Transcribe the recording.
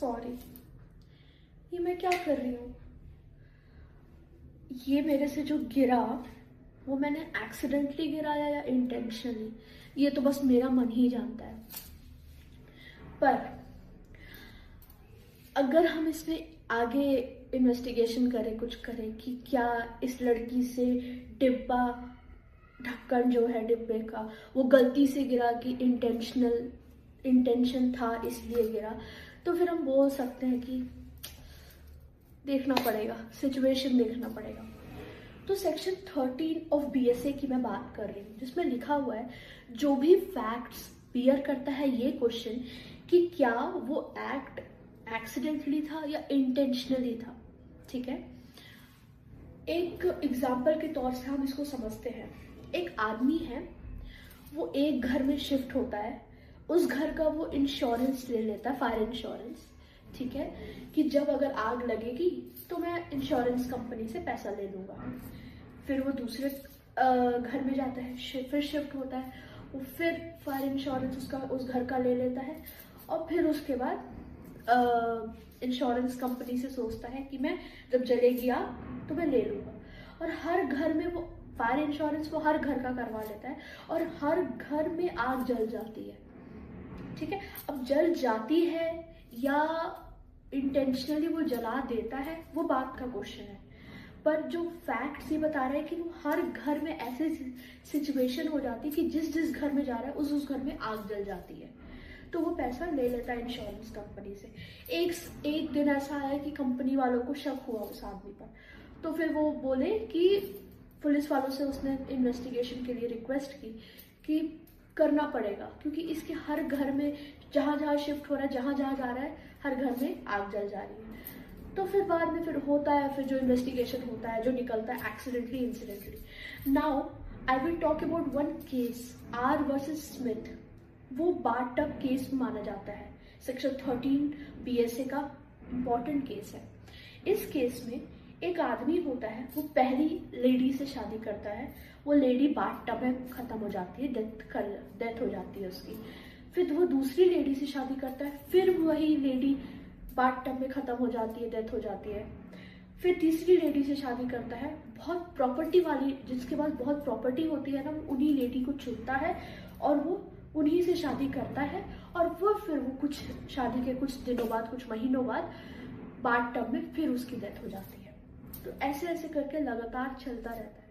Sorry, ये मैं क्या कर रही हूँ? ये मेरे से जो गिरा वो मैंने एक्सीडेंटली गिराया या इंटेंशनली, ये तो बस मेरा मन ही जानता है। पर अगर हम इसमें आगे इन्वेस्टिगेशन करें, कुछ करें कि क्या इस लड़की से डिब्बा, ढक्कन जो है डिब्बे का, वो गलती से गिरा कि इंटेंशन था इसलिए गिरा, तो फिर हम बोल सकते हैं कि देखना पड़ेगा, सिचुएशन देखना पड़ेगा। तो सेक्शन 13 ऑफ बीएसए की मैं बात कर रही हूँ, जिसमें लिखा हुआ है जो भी फैक्ट्स बियर करता है ये क्वेश्चन कि क्या वो एक्ट एक्सीडेंटली था या इंटेंशनली था। ठीक है, एक एग्जाम्पल के तौर से हम इसको समझते हैं। एक आदमी है, वो एक घर में शिफ्ट होता है, उस घर का वो इंश्योरेंस ले लेता है, फायर इंश्योरेंस। ठीक है, कि जब अगर आग लगेगी तो मैं इंश्योरेंस कंपनी से पैसा ले लूँगा। फिर वो दूसरे घर में जाता है, फिर शिफ्ट होता है, वो फिर फायर इंश्योरेंस उसका उस घर का ले लेता है, और फिर उसके बाद इंश्योरेंस कंपनी से सोचता है कि मैं जब जलेगी आग तो मैं ले लूँगा। और हर घर में वो फायर इंश्योरेंस वो हर घर का करवा लेता है, और हर घर में आग जल जाती है। ठीक है, अब जल जाती है या इंटेंशनली वो जला देता है, वो बात का क्वेश्चन है। पर जो फैक्ट्स ये बता रहे हैं कि वो हर घर में ऐसे सिचुएशन हो जाती है कि जिस जिस घर में जा रहा है उस घर में आग जल जाती है, तो वो पैसा ले लेता है इंश्योरेंस कंपनी से। एक दिन ऐसा आया कि कंपनी वालों को शक हुआ उस आदमी पर, तो फिर वो बोले कि पुलिस वालों से उसने इन्वेस्टिगेशन के लिए रिक्वेस्ट की कि करना पड़ेगा, क्योंकि इसके हर घर में जहाँ जहाँ शिफ्ट हो रहा है, जहाँ जहाँ जा रहा है, हर घर में आग जल जा रही है। तो फिर बाद में फिर होता है, फिर जो इन्वेस्टिगेशन होता है, जो निकलता है accidentally incidentally. Now I will talk about one case, R versus Smith. वो बाथ टब केस माना जाता है, सेक्शन 13 बीएसए का इम्पॉर्टेंट केस है। इस केस में एक आदमी होता है, वो पहली लेडी से शादी करता है, वो लेडी बाथ टब में खत्म हो जाती है, डेथ हो जाती है उसकी। फिर वो दूसरी लेडी से शादी करता है, फिर वही लेडी बाथ टब में खत्म हो जाती है, डेथ हो जाती है। फिर तीसरी लेडी से शादी करता है, बहुत प्रॉपर्टी वाली, जिसके पास बहुत प्रॉपर्टी होती है ना, वो उन्हीं लेडी को चुनता है और वो उन्हीं से शादी करता है, और वो फिर वो कुछ शादी के कुछ दिनों बाद, कुछ महीनों बाद बाथ टब में फिर उसकी डेथ हो जाती है। तो ऐसे ऐसे करके लगातार चलता रहता है।